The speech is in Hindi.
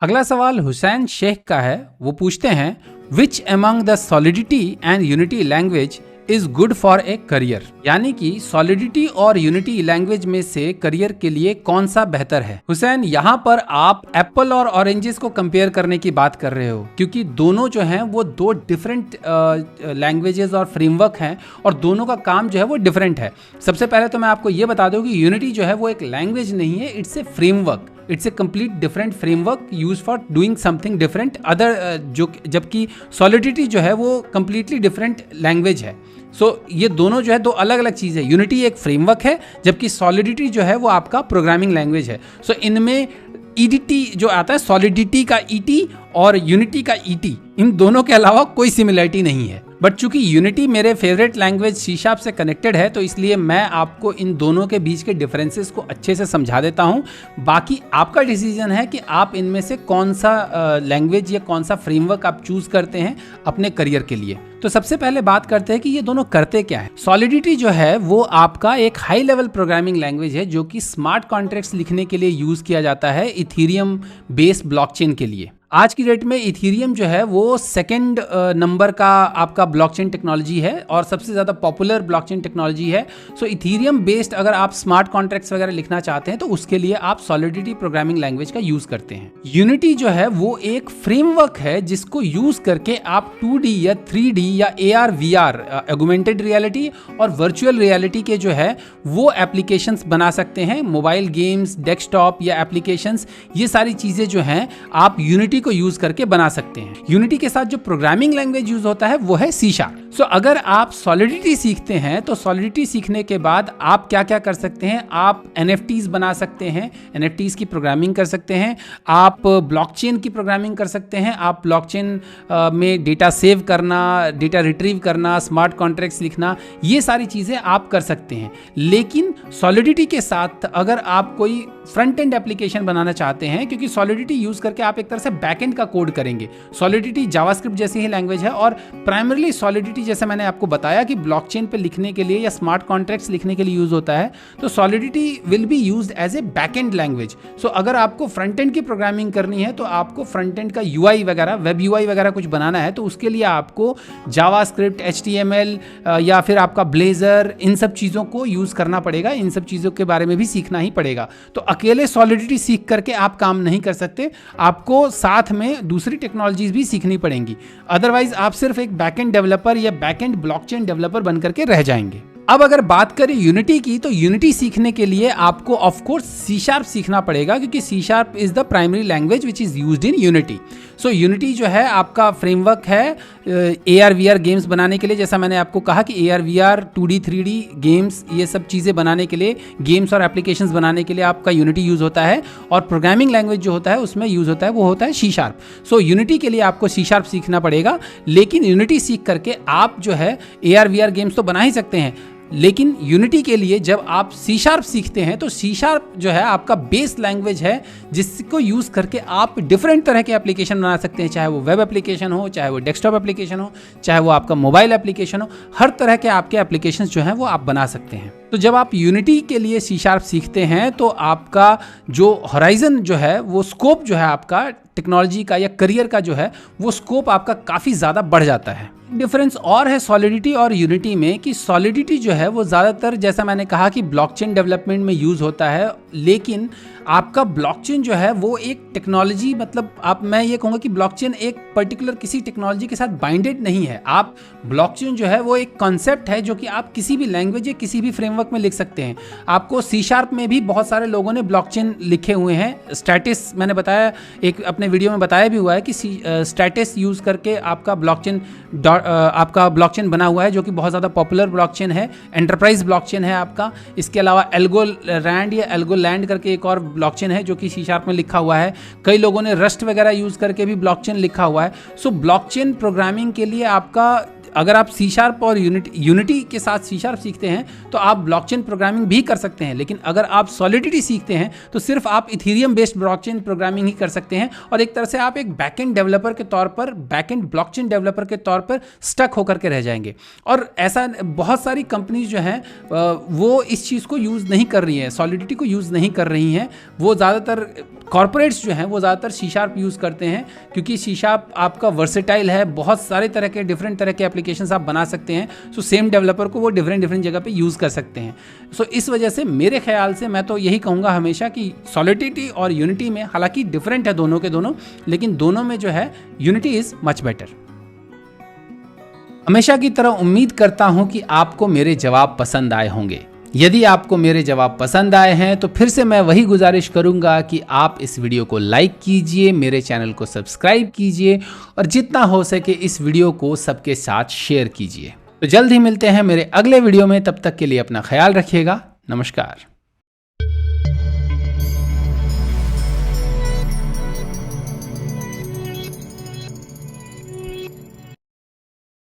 अगला सवाल हुसैन शेख का है। वो पूछते हैं which among the solidity and unity language is good for a career, यानी कि सॉलिडिटी और यूनिटी लैंग्वेज में से करियर के लिए कौन सा बेहतर है। हुसैन, यहाँ पर आप एप्पल और ऑरेंजेस को कंपेयर करने की बात कर रहे हो, क्योंकि दोनों जो हैं वो दो डिफरेंट लैंग्वेजेस और फ्रेमवर्क हैं और दोनों का काम जो है वो डिफरेंट है। सबसे पहले तो मैं आपको ये बता दूं कि यूनिटी जो है वो एक लैंग्वेज नहीं है, it's a framework, it's a complete different framework use for doing something different other, जो जबकि सॉलिडिटी जो है वो कंप्लीटली डिफरेंट लैंग्वेज है। ये दोनों जो है दो अलग अलग चीज़ है। यूनिटी एक फ्रेमवर्क है जबकि सॉलिडिटी जो है वो आपका प्रोग्रामिंग लैंग्वेज है। इनमें ईडीटी जो आता है, सॉलिडिटी का ईटी और यूनिटी का ईटी, इन दोनों के अलावा कोई सिमिलरिटी नहीं है। बट चूंकि यूनिटी मेरे फेवरेट लैंग्वेज सी शार्प से कनेक्टेड है, तो इसलिए मैं आपको इन दोनों के बीच के डिफरेंसेस को अच्छे से समझा देता हूं। बाकी आपका डिसीजन है कि आप इनमें से कौन सा लैंग्वेज या कौन सा फ्रेमवर्क आप चूज करते हैं अपने करियर के लिए। तो सबसे पहले बात करते हैं कि ये दोनों करते क्या है। सॉलिडिटी जो है वो आपका एक हाई लेवल प्रोग्रामिंग लैंग्वेज है जो कि स्मार्ट कॉन्ट्रैक्ट्स लिखने के लिए यूज किया जाता है इथीरियम बेस्ड ब्लॉकचेन के लिए। आज की डेट में इथीरियम जो है वो सेकंड नंबर का आपका ब्लॉकचेन टेक्नोलॉजी है और सबसे ज़्यादा पॉपुलर ब्लॉकचेन टेक्नोलॉजी है। इथीरियम बेस्ड अगर आप स्मार्ट कॉन्ट्रैक्ट्स वगैरह लिखना चाहते हैं तो उसके लिए आप सॉलिडिटी प्रोग्रामिंग लैंग्वेज का यूज़ करते हैं। यूनिटी जो है वो एक फ्रेमवर्क है जिसको यूज़ करके आप 2D या 3D या AR VR ऑगमेंटेड रियलिटी और वर्चुअल रियलिटी के जो है वो एप्लीकेशंस बना सकते हैं। मोबाइल गेम्स, डेस्कटॉप या एप्लीकेशंस, ये सारी चीज़ें जो हैं आप यूनिटी को यूज करके बना सकते हैं। यूनिटी के साथ जो प्रोग्रामिंग लैंग्वेज यूज होता है वो है सी शार्प। अगर आप सॉलिडिटी सीखते हैं तो सॉलिडिटी सीखने के बाद आप क्या क्या कर सकते हैं, आप NFTs बना सकते हैं, NFTs की प्रोग्रामिंग कर सकते हैं, आप ब्लॉकचेन की प्रोग्रामिंग कर सकते हैं, आप ब्लॉकचेन में डेटा सेव करना, डेटा रिट्रीव करना, स्मार्ट कॉन्ट्रैक्ट्स लिखना, ये सारी चीजें आप कर सकते हैं। लेकिन सॉलिडिटी के साथ अगर आप कोई फ्रंट एंड एप्लीकेशन बनाना चाहते हैं, क्योंकि सॉलिडिटी यूज करके आप एक तरह से बैकएंड का कोड करेंगे। सॉलिडिटी जावास्क्रिप्ट जैसी ही लैंग्वेज है और प्राइमरीली सॉलिडिटी जैसे मैंने आपको बताया कि ब्लॉकचेन पे लिखने के लिए या स्मार्ट कॉन्ट्रैक्ट्स लिखने के लिए यूज होता है, तो solidity will be used as a backend language. अगर आपको फ्रंट एंड की प्रोग्रामिंग करनी है तो आपको फ्रंट एंड का UI वगैरह, वेब UI वगैरह कुछ बनाना है, तो उसके लिए आपको जावास्क्रिप्ट, HTML या फिर आपका ब्लेजर, इन सब चीज़ों को यूज़ करना पड़ेगा। इन सब चीज़ों के बारे में भी सीखना ही पड़ेगा। तो अकेले सॉलिडिटी सीख करके आप काम नहीं कर सकते, आपको साथ में दूसरी टेक्नोलॉजीज भी सीखनी पड़ेंगी। अदरवाइज आप सिर्फ एक बैकएंड डेवलपर या बैकएंड ब्लॉकचेन डेवलपर बन करके रह जाएंगे। अब अगर बात करें यूनिटी की, तो यूनिटी सीखने के लिए आपको ऑफ कोर्स सी शार्प सीखना पड़ेगा, क्योंकि C sharp is the primary language which is used in Unity. Unity जो है आपका फ्रेमवर्क है AR VR गेम्स बनाने के लिए। जैसा मैंने आपको कहा कि AR VR 2D 3D games, ये सब चीज़ें बनाने के लिए, गेम्स और एप्लीकेशंस बनाने के लिए आपका यूनिटी यूज़ होता है। और प्रोग्रामिंग लैंग्वेज जो होता है उसमें यूज़ होता है वो होता है सी शार्प। यूनिटी के लिए आपको सी शार्प सीखना पड़ेगा। लेकिन यूनिटी सीख करके आप जो है AR VR गेम्स तो बना ही सकते हैं, लेकिन यूनिटी के लिए जब आप सी शार्प सीखते हैं तो सी शार्प जो है आपका बेस लैंग्वेज है जिसको यूज़ करके आप डिफरेंट तरह के एप्लीकेशन बना सकते हैं, चाहे वो वेब एप्लीकेशन हो, चाहे वो डेस्कटॉप एप्लीकेशन हो, चाहे वो आपका मोबाइल एप्लीकेशन हो। हर तरह के आपके एप्लीकेशन जो हैं वो आप बना सकते हैं। तो जब आप यूनिटी के लिए सी शार्प सीखते हैं तो आपका जो हॉराइजन जो है, वो स्कोप जो है आपका टेक्नोलॉजी का या करियर का जो है, वो स्कोप आपका काफ़ी ज़्यादा बढ़ जाता है। डिफरेंस और है सॉलिडिटी और यूनिटी में कि सॉलिडिटी जो है वो ज़्यादातर, जैसा मैंने कहा कि ब्लॉकचेन डेवलपमेंट में यूज़ होता है, लेकिन आपका ब्लॉकचेन जो है वो एक टेक्नोलॉजी, मतलब मैं ये कहूँगा कि ब्लॉकचेन एक पर्टिकुलर किसी टेक्नोलॉजी के साथ बाइंडेड नहीं है। आप ब्लॉकचेन जो है वो एक कॉन्सेप्ट है जो कि आप किसी भी लैंग्वेज या किसी भी फ्रेमवर्क में लिख सकते हैं। आपको सी शार्प में भी बहुत सारे लोगों ने ब्लॉकचेन लिखे हुए हैं। स्टैटिस मैंने बताया, एक अपने वीडियो में बताया भी हुआ है कि स्टैटिस यूज़ करके आपका ब्लॉकचेन बना हुआ है, जो कि बहुत ज़्यादा पॉपुलर ब्लॉकचेन है, एंटरप्राइज ब्लॉकचेन है आपका। इसके अलावा एल्गोलैंड या एल्गोलैंड करके एक और ब्लॉकचेन है जो कि सी शार्प में लिखा हुआ है। कई लोगों ने रस्ट वगैरह यूज़ करके भी ब्लॉकचेन लिखा हुआ है। ब्लॉकचेन प्रोग्रामिंग के लिए आपका अगर आप सी शार्प और यूनिटी के साथ सी शार्प सीखते हैं तो आप ब्लॉकचेन प्रोग्रामिंग भी कर सकते हैं, लेकिन अगर आप सॉलिडिटी सीखते हैं तो सिर्फ आप इथेरियम बेस्ड ब्लॉकचेन प्रोग्रामिंग ही कर सकते हैं, और एक तरह से आप एक बैकएंड डेवलपर के तौर पर, बैकएंड ब्लॉकचेन डेवलपर के तौर पर स्टक होकर के रह जाएंगे। और ऐसा बहुत सारी कंपनीज जो हैं वो इस चीज़ को यूज़ नहीं कर रही हैं, सॉलिडिटी को यूज़ नहीं कर रही हैं। वो ज़्यादातर कॉर्पोरेट्स जो हैं वो ज़्यादातर सी शार्प यूज़ करते हैं, क्योंकि सी शार्प आपका वर्सेटाइल है, बहुत सारे तरह के डिफरेंट तरह के एप्लीकेशंस आप बना सकते हैं। सो सेम डेवलपर को वो डिफरेंट जगह पे यूज़ कर सकते हैं। सो इस वजह से मेरे ख्याल से मैं तो यही कहूँगा हमेशा कि सॉलिडिटी और यूनिटी में, हालांकि डिफरेंट है दोनों के दोनों, लेकिन दोनों में जो है यूनिटी इज़ मच बेटर। हमेशा की तरह उम्मीद करता हूं कि आपको मेरे जवाब पसंद आए होंगे। यदि आपको मेरे जवाब पसंद आए हैं तो फिर से मैं वही गुजारिश करूंगा कि आप इस वीडियो को लाइक कीजिए, मेरे चैनल को सब्सक्राइब कीजिए और जितना हो सके इस वीडियो को सबके साथ शेयर कीजिए। तो जल्द ही मिलते हैं मेरे अगले वीडियो में, तब तक के लिए अपना ख्याल रखिएगा। नमस्कार।